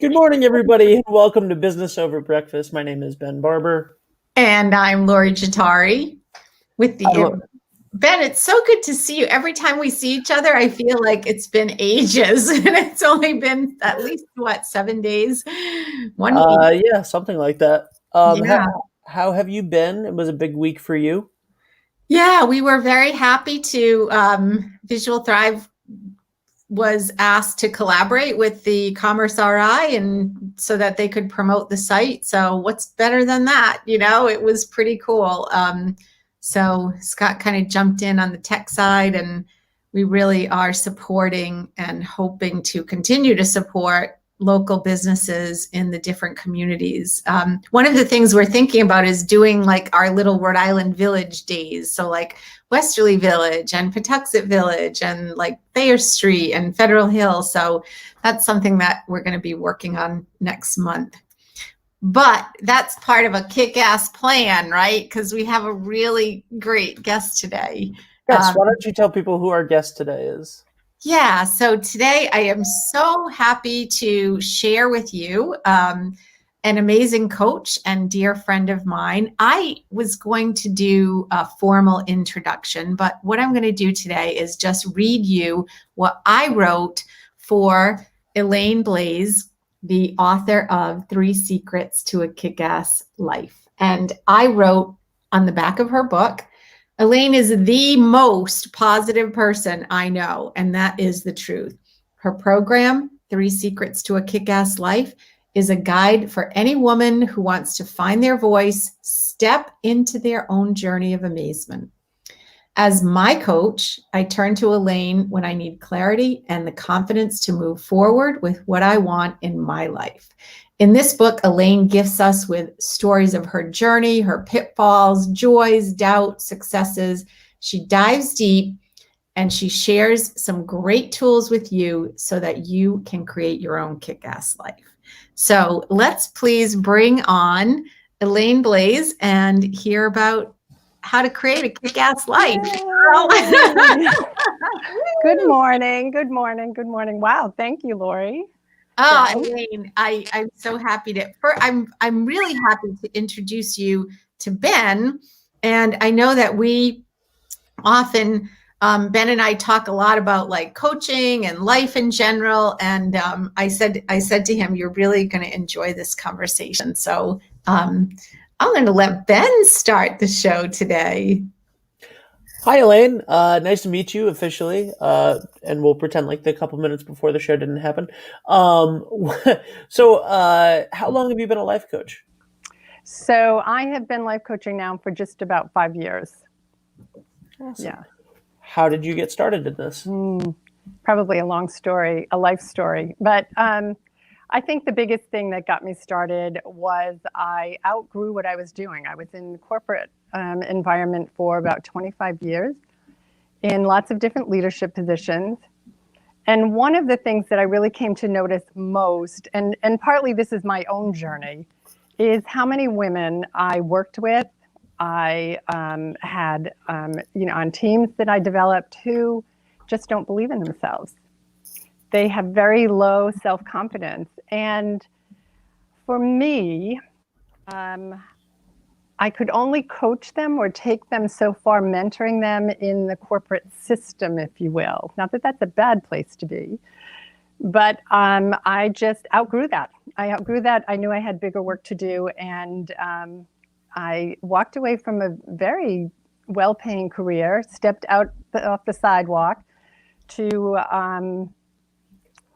Good morning, everybody, and welcome to Business Over Breakfast. My name is Ben Barber. And I'm Lori Jatari with the Ben, it's so good to see you. Every time we see each other, I feel like it's been ages, and it's only been at least, 7 days? 1 week. Yeah, something like that. Yeah. How have you been? It was a big week for you. Yeah, we were very happy to, Visual Thrive was asked to collaborate with the Commerce RI and so that they could promote the site. So what's better than that? It was pretty cool. So Scott kind of jumped in on the tech side, and we really are supporting and hoping to continue to support local businesses in the different communities. One of the things we're thinking about is doing like our little Rhode Island Village days. So like Westerly Village and Patuxent Village and like Thayer Street and Federal Hill. So that's something that we're going to be working on next month. But that's part of a kick-ass plan, right? Because we have a really great guest today. Yes, why don't you tell people who our guest today is? Yeah, so today I am so happy to share with you an amazing coach and dear friend of mine. I was going to do a formal introduction, but what I'm going to do today is just read you what I wrote for Elaine Blais, the author of 3 Secrets to a Kick-Ass Life. And I wrote on the back of her book, Elaine is the most positive person I know, and that is the truth. Her program, 3 Secrets to a Kick-Ass Life, is a guide for any woman who wants to find their voice, step into their own journey of amazement. As my coach, I turn to Elaine when I need clarity and the confidence to move forward with what I want in my life. In this book, Elaine gifts us with stories of her journey, her pitfalls, joys, doubts, successes. She dives deep and she shares some great tools with you so that you can create your own kick-ass life. So let's please bring on Elaine Blais and hear about how to create a kick-ass life. Good morning. Good morning. Good morning. Wow. Thank you, Lori. Oh, Elaine, I'm so happy to. I'm really happy to introduce you to Ben, and I know that we often Ben and I talk a lot about like coaching and life in general. And I said to him, "You're really going to enjoy this conversation." So I'm going to let Ben start the show today. Hi, Elaine. Nice to meet you officially. And we'll pretend like the couple minutes before the show didn't happen. So how long have you been a life coach? So I have been life coaching now for just about 5 years. Awesome. Yeah. How did you get started in this? Probably a long story, a life story. But I think the biggest thing that got me started was I outgrew what I was doing. I was in corporate environment for about 25 years in lots of different leadership positions. And one of the things that I really came to notice most, and partly this is my own journey, is how many women I worked with, I had, on teams that I developed who just don't believe in themselves. They have very low self-confidence. And for me, I could only coach them or take them so far, mentoring them in the corporate system, if you will. Not that that's a bad place to be, but I just outgrew that. I knew I had bigger work to do, and I walked away from a very well-paying career, stepped off the sidewalk to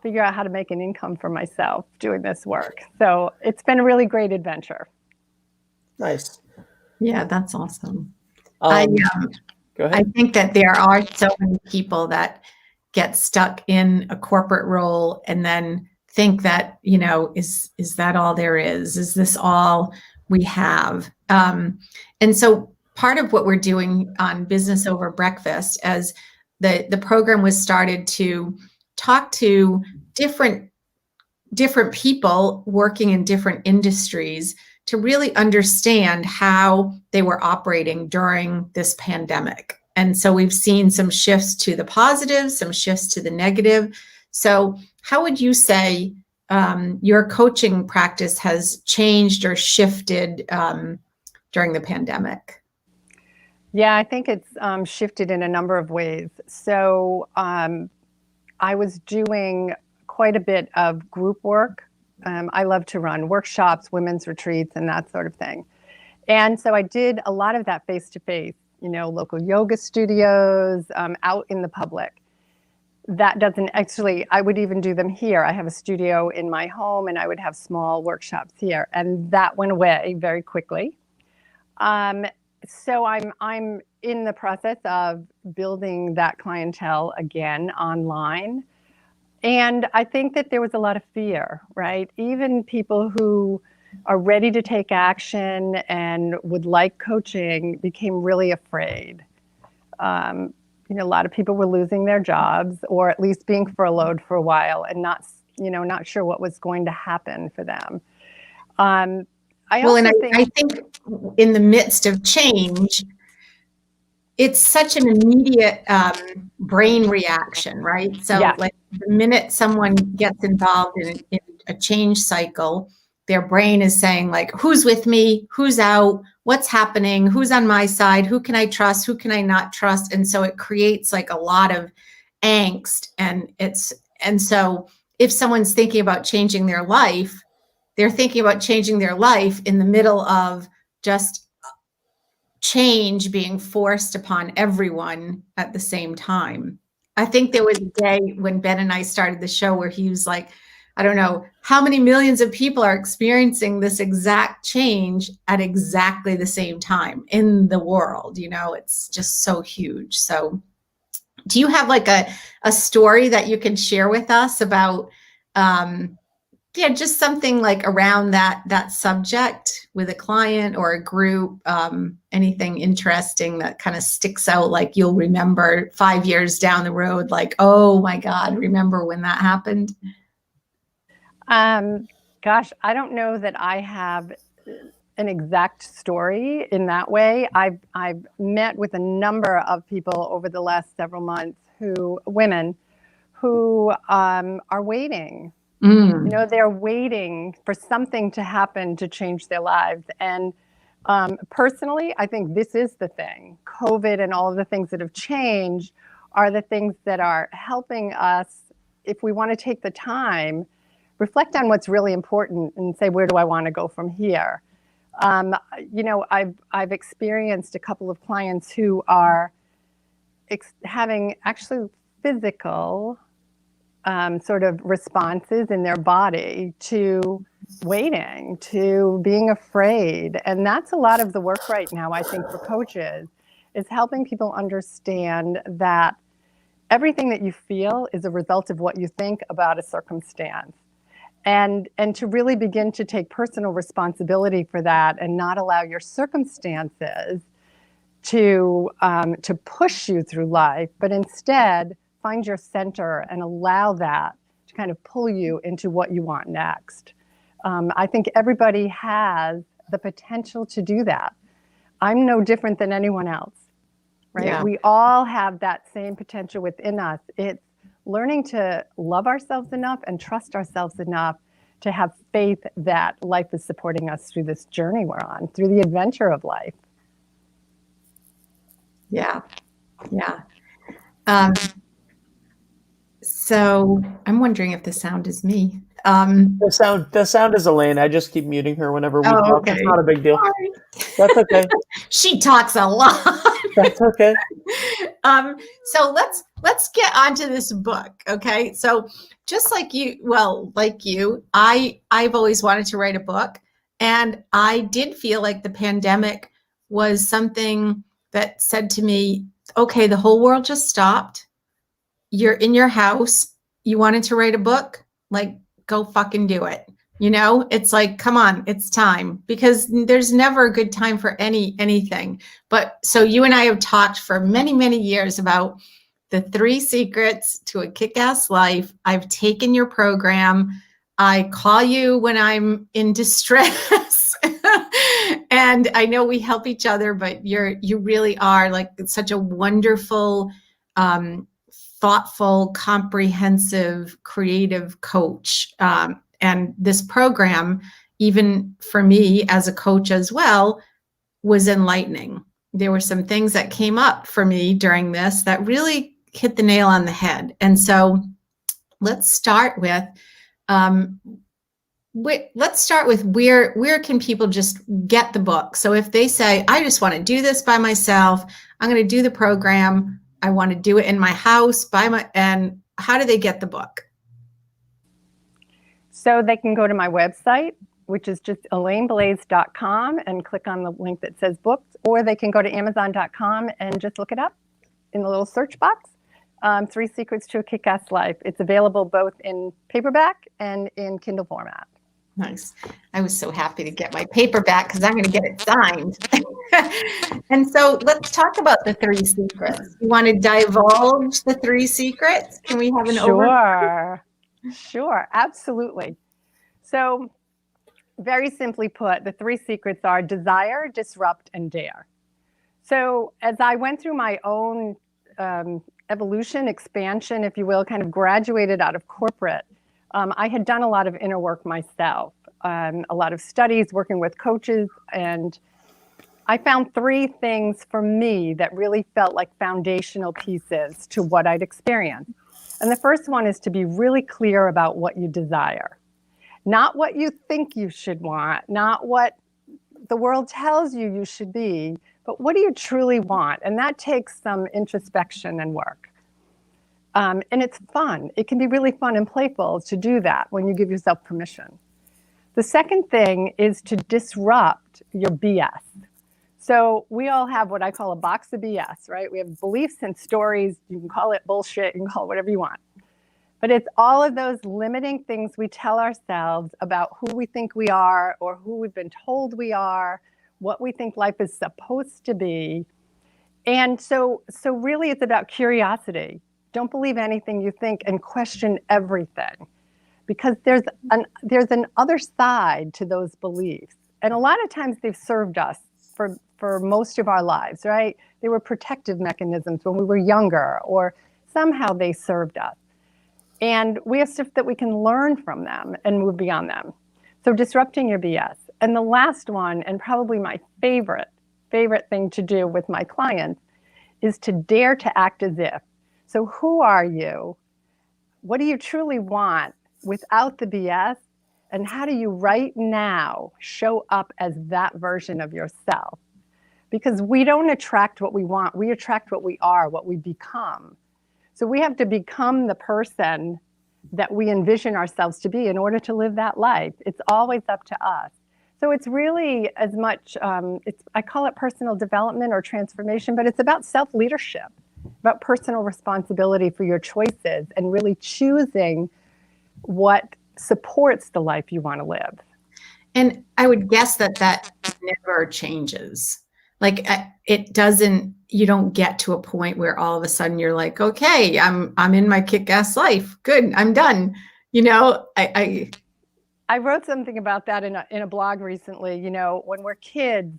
figure out how to make an income for myself doing this work. So it's been a really great adventure. Nice. Yeah, that's awesome. Go ahead. I think that there are so many people that get stuck in a corporate role and then think that, is that all there is? Is this all we have? And so part of what we're doing on Business Over Breakfast, as the program was started to talk to different people working in different industries to really understand how they were operating during this pandemic. And so we've seen some shifts to the positive, some shifts to the negative. So how would you say your coaching practice has changed or shifted during the pandemic? Yeah, I think it's shifted in a number of ways. So I was doing quite a bit of group work. I love to run workshops, women's retreats, and that sort of thing. And so I did a lot of that face-to-face, local yoga studios, out in the public. That doesn't actually, I would even do them here. I have a studio in my home and I would have small workshops here. And that went away very quickly. So I'm in the process of building that clientele again online. And I think that there was a lot of fear, right? Even people who are ready to take action and would like coaching became really afraid. A lot of people were losing their jobs or at least being furloughed for a while and not sure what was going to happen for them. I think in the midst of change, it's such an immediate brain reaction, right? So Yeah. like the minute someone gets involved in a change cycle, their brain is saying like, who's with me? Who's out? What's happening? Who's on my side? Who can I trust? Who can I not trust? And so it creates like a lot of angst. And so if someone's thinking about changing their life, they're thinking about changing their life in the middle of just change being forced upon everyone at the same time. I think there was a day when Ben and I started the show where he was like, I don't know how many millions of people are experiencing this exact change at exactly the same time in the world. It's just so huge. So do you have like a story that you can share with us about, just something like around that subject with a client or a group, anything interesting that kind of sticks out, like you'll remember 5 years down the road, like, oh my God, remember when that happened? Gosh, I don't know that I have an exact story in that way. I've met with a number of people over the last several months women who are waiting. They're waiting for something to happen to change their lives. And personally, I think this is the thing. COVID and all of the things that have changed are the things that are helping us, if we want to take the time, reflect on what's really important and say, where do I want to go from here? I've experienced a couple of clients who are having actually physical sort of responses in their body to waiting, to being afraid. And that's a lot of the work right now, I think, for coaches, is helping people understand that everything that you feel is a result of what you think about a circumstance. And to really begin to take personal responsibility for that and not allow your circumstances to push you through life, but instead find your center and allow that to kind of pull you into what you want next. I think everybody has the potential to do that. I'm no different than anyone else, right? Yeah. We all have that same potential within us. It's learning to love ourselves enough and trust ourselves enough to have faith that life is supporting us through this journey we're on, through the adventure of life. Yeah. So I'm wondering if the sound is me. The sound is Elaine. I just keep muting her whenever we talk. Okay. It's not a big deal. Sorry. That's okay. She talks a lot. That's okay. So let's get onto this book. Okay. So just like you, I've always wanted to write a book, and I did feel like the pandemic was something that said to me, okay, the whole world just stopped. You're in your house. You wanted to write a book, like, go fucking do it. It's like, come on, it's time, because there's never a good time for anything. But so you and I have talked for many, many years about the 3 secrets to a kick-ass life. I've taken your program. I call you when I'm in distress. And I know we help each other, but you really are like such a wonderful, thoughtful, comprehensive, creative coach. And this program, even for me as a coach as well, was enlightening. There were some things that came up for me during this that really hit the nail on the head. And so let's start with where can people just get the book? So if they say, I just want to do this by myself, I'm going to do the program, I want to do it in my house and how do they get the book? So they can go to my website, which is just elaineblais.com, and click on the link that says books, or they can go to amazon.com and just look it up in the little search box. 3 Secrets to a Kick-Ass Life. It's available both in paperback and in Kindle format. Nice. I was so happy to get my paperback because I'm going to get it signed. And so let's talk about the 3 secrets. You want to divulge the 3 secrets? Can we have an overview? Sure, absolutely. So very simply put, the 3 secrets are desire, disrupt, and dare. So as I went through my own evolution, expansion, if you will, kind of graduated out of corporate, I had done a lot of inner work myself, a lot of studies, working with coaches, and I found 3 things for me that really felt like foundational pieces to what I'd experienced. And the first one is to be really clear about what you desire. Not what you think you should want, not what the world tells you you should be, but what do you truly want? And that takes some introspection and work. And it's fun. It can be really fun and playful to do that when you give yourself permission. The second thing is to disrupt your BS. So we all have what I call a box of BS, right? We have beliefs and stories. You can call it bullshit. You can call it whatever you want. But it's all of those limiting things we tell ourselves about who we think we are or who we've been told we are, what we think life is supposed to be. And so really it's about curiosity. Don't believe anything you think and question everything, because there's an other side to those beliefs. And a lot of times they've served us for most of our lives, right? They were protective mechanisms when we were younger, or somehow they served us. And we have stuff that we can learn from them and move beyond them. So disrupting your BS. And the last one, and probably my favorite thing to do with my clients, is to dare to act as if. So who are you? What do you truly want without the BS? And how do you right now show up as that version of yourself? Because we don't attract what we want. We attract what we are, what we become. So we have to become the person that we envision ourselves to be in order to live that life. It's always up to us. So it's really as much, I call it personal development or transformation, but it's about self-leadership, about personal responsibility for your choices and really choosing what supports the life you want to live. And I would guess that never changes. Like it doesn't, you don't get to a point where all of a sudden you're like, okay, I'm in my kick-ass life. Good, I'm done. You know, I wrote something about that in a blog recently. You know, when we're kids,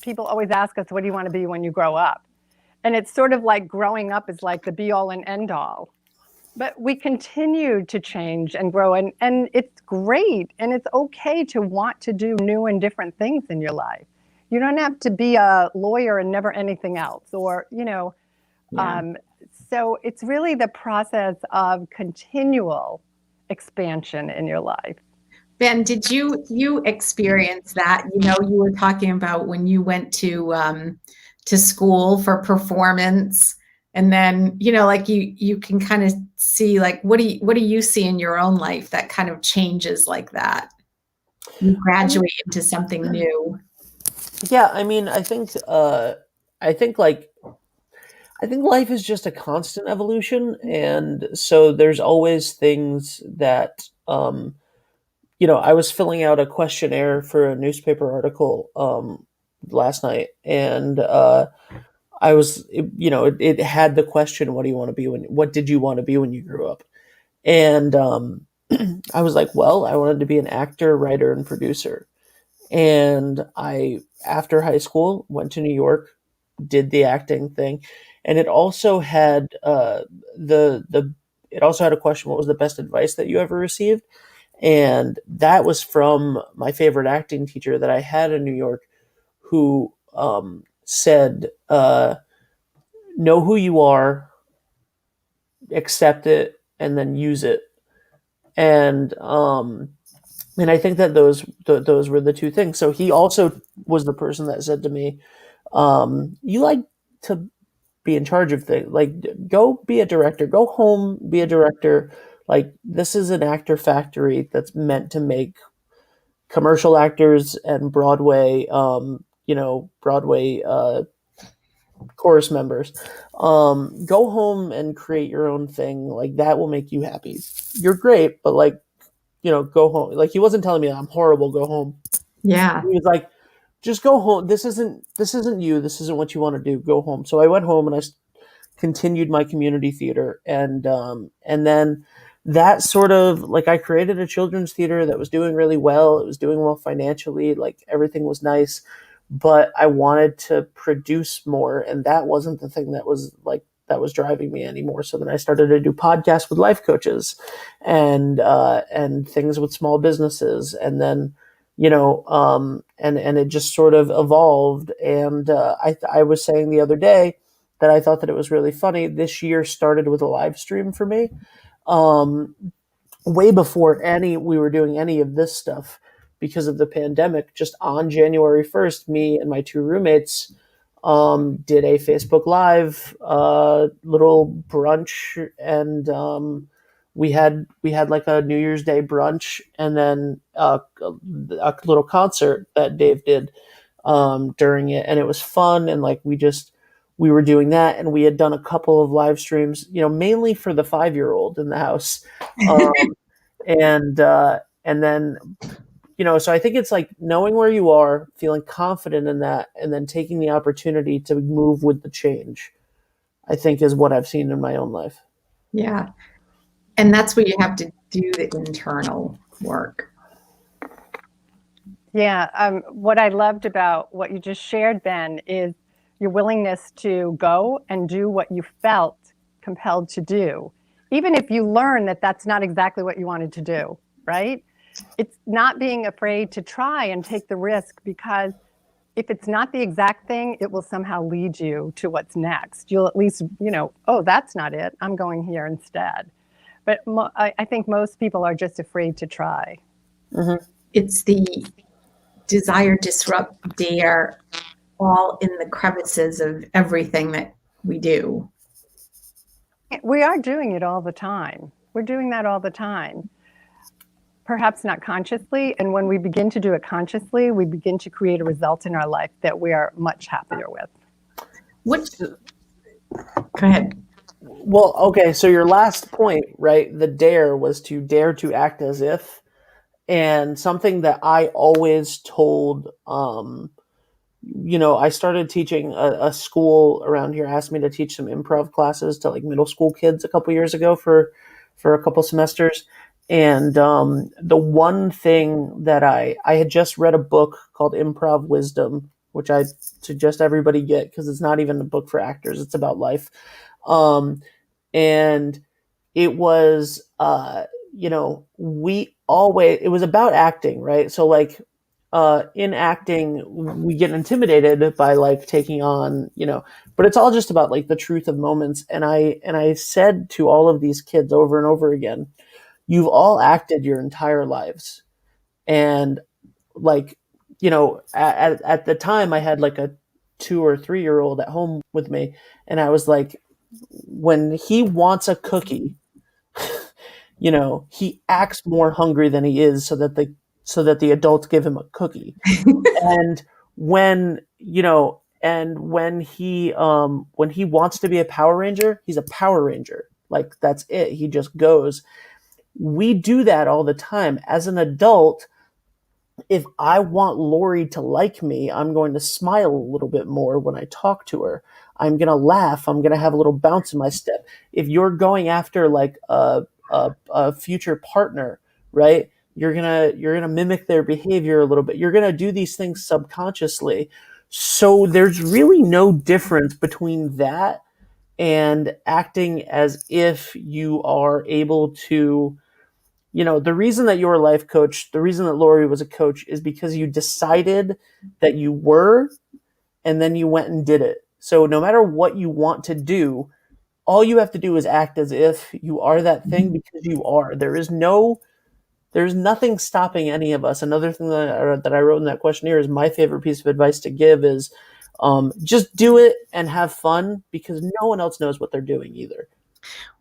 people always ask us, what do you want to be when you grow up? And it's sort of like growing up is like the be all and end all. But we continue to change and grow, and it's great, and it's okay to want to do new and different things in your life. You don't have to be a lawyer and never anything else, or, you know, so it's really the process of continual expansion in your life. Ben, did you experience that? You know, you were talking about when you went to school for performance, and then, you know, like you can kind of see, like, what do you see in your own life that kind of changes like that? You graduate into something new. Yeah, I mean, I think life is just a constant evolution, and so there's always things that you know, I was filling out a questionnaire for a newspaper article last night, and it had the question, what did you want to be when you grew up? And I was like, well, I wanted to be an actor, writer, and producer. And I, after high school, went to New York, did the acting thing, and it also had it also had a question: what was the best advice that you ever received? And that was from my favorite acting teacher that I had in New York, who said, know who you are, accept it, and then use it. And I think that those were the two things. So he also was the person that said to me, "You like to be in charge of things. Like, go be a director. Go home, be a director. Like, this is an actor factory that's meant to make commercial actors and Broadway, Broadway chorus members. Go home and create your own thing. Like, that will make you happy. You're great, but like, go home." Like, he wasn't telling me I'm horrible. Go home. Yeah. He was like, just go home. This isn't you. This isn't what you want to do. Go home. So I went home and I continued my community theater, and then that sort of, like, I created a children's theater that was doing really well. It was doing well financially. Like, everything was nice, but I wanted to produce more, and that wasn't the thing that was driving me anymore. So then I started to do podcasts with life coaches, and things with small businesses, and then and it just sort of evolved. And I was saying the other day that I thought that it was really funny. This year started with a live stream for me, um, way before we were doing any of this stuff because of the pandemic. Just on January 1st, me and my two roommates did a Facebook Live little brunch, and we had like a New Year's Day brunch, and then a little concert that Dave did during it, and it was fun. And like, we were doing that, and we had done a couple of live streams, mainly for the 5-year-old in the house, um, and then so I think it's like knowing where you are, feeling confident in that, and then taking the opportunity to move with the change, I think, is what I've seen in my own life. Yeah. And that's where you have to do the internal work. Yeah. What I loved about what you just shared, Ben, is your willingness to go and do what you felt compelled to do, even if you learn that that's not exactly what you wanted to do, right? It's not being afraid to try and take the risk, because if it's not the exact thing, it will somehow lead you to what's next. You'll at least, oh, that's not it. I'm going here instead. But I think most people are just afraid to try. Mm-hmm. It's the desire, disrupt, dare, all in the crevices of everything that we do. We are doing it all the time. We're doing that all the time. Perhaps not consciously. And when we begin to do it consciously, we begin to create a result in our life that we are much happier with. Go ahead. Well, okay, so your last point, right? The dare was to dare to act as if, and something that I always told, I started teaching a school around here, asked me to teach some improv classes to like middle school kids a couple years ago for a couple semesters. And the one thing that I had just read a book called Improv Wisdom, which I suggest everybody get, because it's not even a book for actors, it's about life. And it was, it was about acting, right? So like, in acting, we get intimidated by like taking on, but it's all just about like the truth of moments. And I said to all of these kids over and over again, you've all acted your entire lives. And like, at the time I had like a 2 or 3-year-old at home with me. And I was like, when he wants a cookie, he acts more hungry than he is so that the adults give him a cookie. And when he wants to be a Power Ranger, he's a Power Ranger. Like, that's it. He just goes. We do that all the time. As an adult, if I want Lori to like me, I'm going to smile a little bit more when I talk to her. I'm going to laugh. I'm going to have a little bounce in my step. If you're going after like a future partner, right? You're going to mimic their behavior a little bit. You're going to do these things subconsciously. So there's really no difference between that and acting as if you are able to, the reason that you're a life coach, the reason that Lori was a coach is because you decided that you were, and then you went and did it. So no matter what you want to do, all you have to do is act as if you are that thing, because you are. There's nothing stopping any of us. Another thing that I wrote in that questionnaire is my favorite piece of advice to give is just do it and have fun, because no one else knows what they're doing either.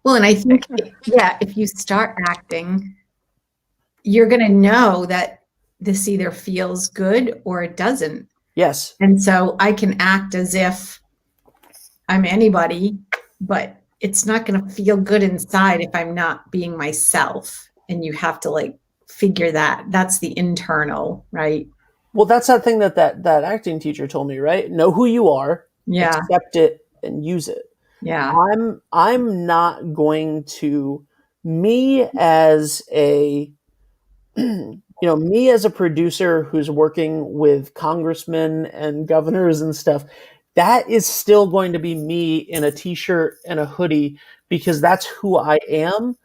Well, and I think, if you start acting, you're going to know that this either feels good or it doesn't. Yes. And so I can act as if I'm anybody, but it's not going to feel good inside if I'm not being myself. And you have to figure that. That's the internal, right? Well, that's that thing that acting teacher told me, right? Know who you are, accept it, and use it. Yeah. I'm not going to, me as a producer who's working with congressmen and governors and stuff, that is still going to be me in a t-shirt and a hoodie, because that's who I am.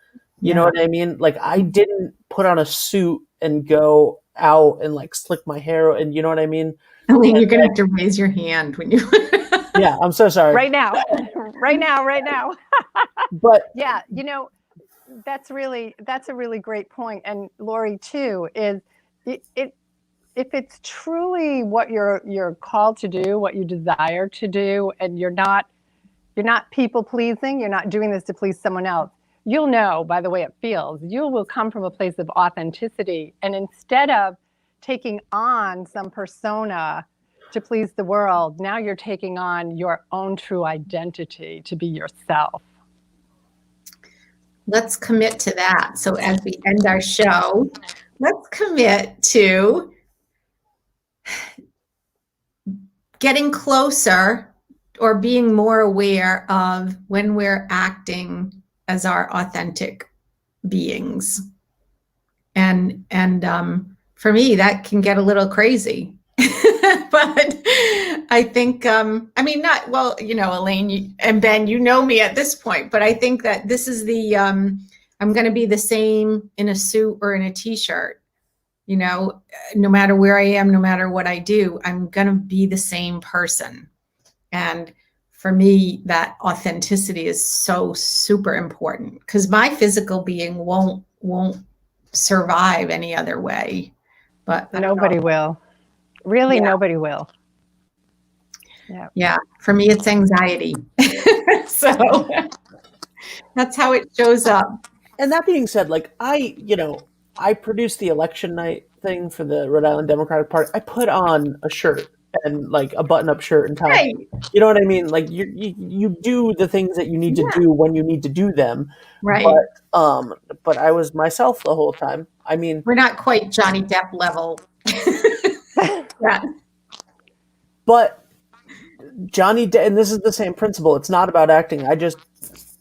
You know what I mean? I didn't put on a suit and go out and slick my hair, and you know what I mean? Elaine, you're going to have to raise your hand when you... Yeah, I'm so sorry. Right now. Right now. But yeah, that's a really great point. And Lori too, is if it's truly what you're called to do, what you desire to do, and you're not people pleasing, you're not doing this to please someone else, you'll know by the way it feels. You will come from a place of authenticity, and instead of taking on some persona to please the world, now you're taking on your own true identity to be yourself. Let's commit to that. So as we end our show, let's commit to getting closer or being more aware of when we're acting as our authentic beings. And for me, that can get a little crazy. But I think, Elaine and Ben, you know me at this point, but I think that this is I'm going to be the same in a suit or in a t-shirt, no matter where I am, no matter what I do, I'm going to be the same person. And for me, that authenticity is so super important, because my physical being won't survive any other way. But nobody will. Really, nobody will. Yeah. For me, it's anxiety. So that's how it shows up. And that being said, I produced the election night thing for the Rhode Island Democratic Party. I put on a shirt and a button-up shirt and tie. Right. You know what I mean? You do the things that you need to do when you need to do them. Right. But I was myself the whole time. I mean, we're not quite Johnny Depp level. Yeah. But Johnny Depp, and this is the same principle. It's not about acting.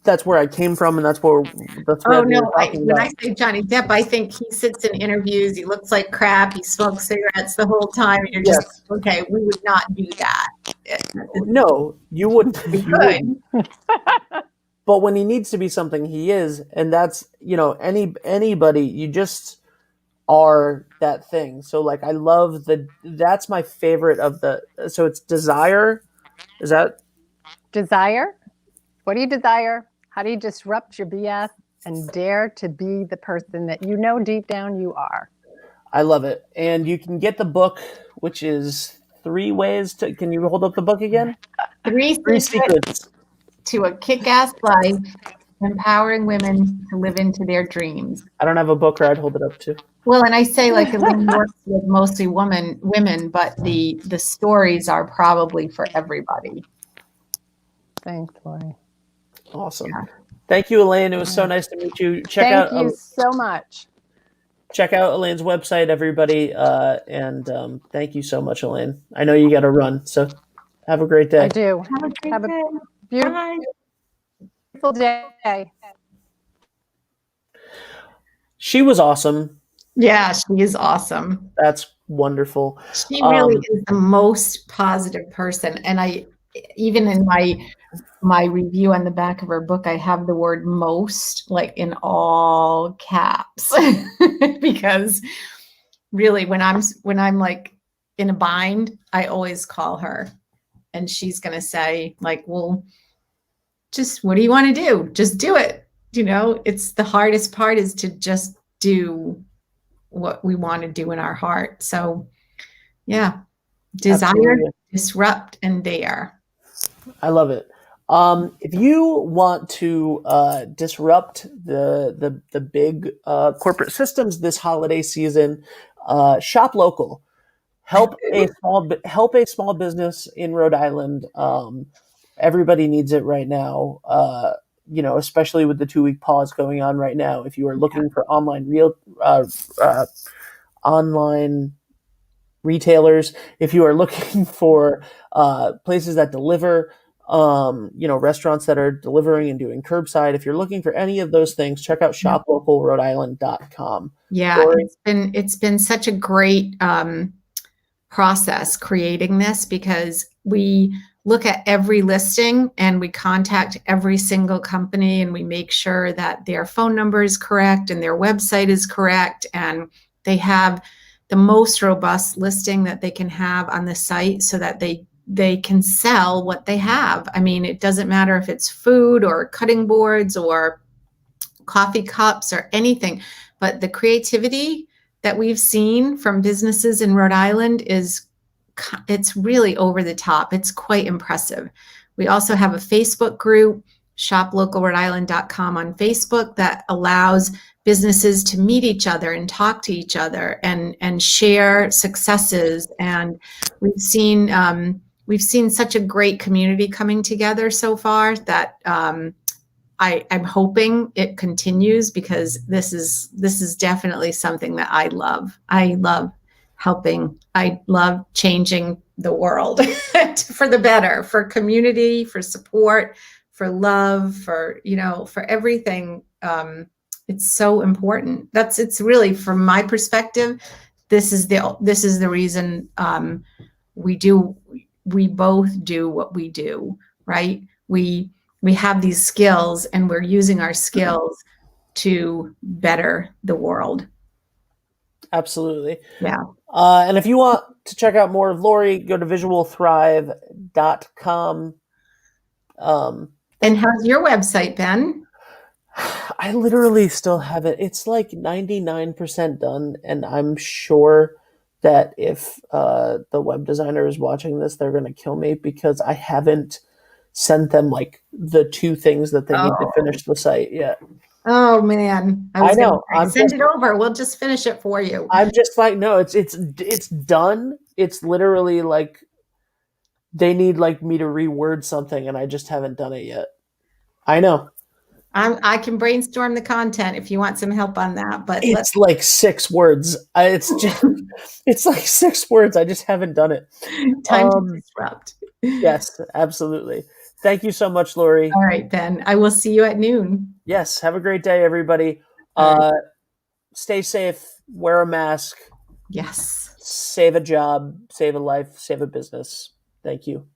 That's where I came from, and that's where the thread when I say Johnny Depp, I think he sits in interviews, he looks like crap, he smokes cigarettes the whole time, and you're just, okay, we would not do that. No, you wouldn't. We could. But when he needs to be something, he is, and that's, anybody, you just are that thing. So I love that's my favorite of so it's desire. Is that desire? What do you desire? How do you disrupt your BS and dare to be the person that deep down you are? I love it. And you can get the book, which is 3 ways to, can you hold up the book again? 3 secrets to a kick-ass life, empowering women to live into their dreams. I don't have a book, or I'd hold it up too. Well, and I say Elaine works with mostly women, but the stories are probably for everybody. Thanks, Lori. Awesome. Yeah. Thank you, Elaine. It was so nice to meet you. Thank you so much. Check out Elaine's website, everybody. And thank you so much, Elaine. I know you got to run, so have a great day. I do. Have a beautiful day. She was awesome. Yeah, she is awesome. That's wonderful. She really is the most positive person. And even in my my review on the back of her book, I have the word most like in all caps because really when I'm like in a bind, I always call her and she's going to say like, well, just what do you want to do? Just do it. It's the hardest part is to just do what we want to do in our heart. So yeah, desire, Absolutely. disrupt, and dare. I love it. If you want to disrupt the big corporate systems this holiday season, shop local. Help a small business in Rhode Island. Everybody needs it right now. Especially with the 2-week pause going on right now. If you are looking for online retailers, if you are looking for places that deliver, restaurants that are delivering and doing curbside, if you're looking for any of those things, check out shoplocalrhodeisland.com. Yeah, Lori? it's been such a great process creating this because we look at every listing and we contact every single company and we make sure that their phone number is correct and their website is correct and they have the most robust listing that they can have on the site so that they can sell what they have. I mean, it doesn't matter if it's food or cutting boards or coffee cups or anything, but the creativity that we've seen from businesses in Rhode Island it's really over the top. It's quite impressive. We also have a Facebook group, shoplocalrhodeisland.com on Facebook, that allows businesses to meet each other and talk to each other and share successes. And we've seen such a great community coming together so far that I'm hoping it continues because this is definitely something that I love. I love helping. I love changing the world for the better, for community, for support, for love, for everything. It's so important. It's really, from my perspective, this is the reason we both do what we do, right? We have these skills and we're using our skills to better the world. Absolutely. Yeah. And if you want to check out more of Lori, go to visualthrive.com. And how's your website, Ben? I literally still have it. It's like 99% done. And I'm sure that if the web designer is watching this, they're going to kill me because I haven't sent them like the 2 things that they need to finish the site yet. Oh man, I know. Send it over. We'll just finish it for you. I'm just like, no, it's done. It's literally like they need like me to reword something, and I just haven't done it yet. I know. I can brainstorm the content if you want some help on that, but it's like 6 words. It's like 6 words. I just haven't done it. Time to disrupt. Yes, absolutely. Thank you so much, Lori. All right, Ben. I will see you at noon. Yes. Have a great day, everybody. Stay safe. Wear a mask. Yes. Save a job. Save a life. Save a business. Thank you.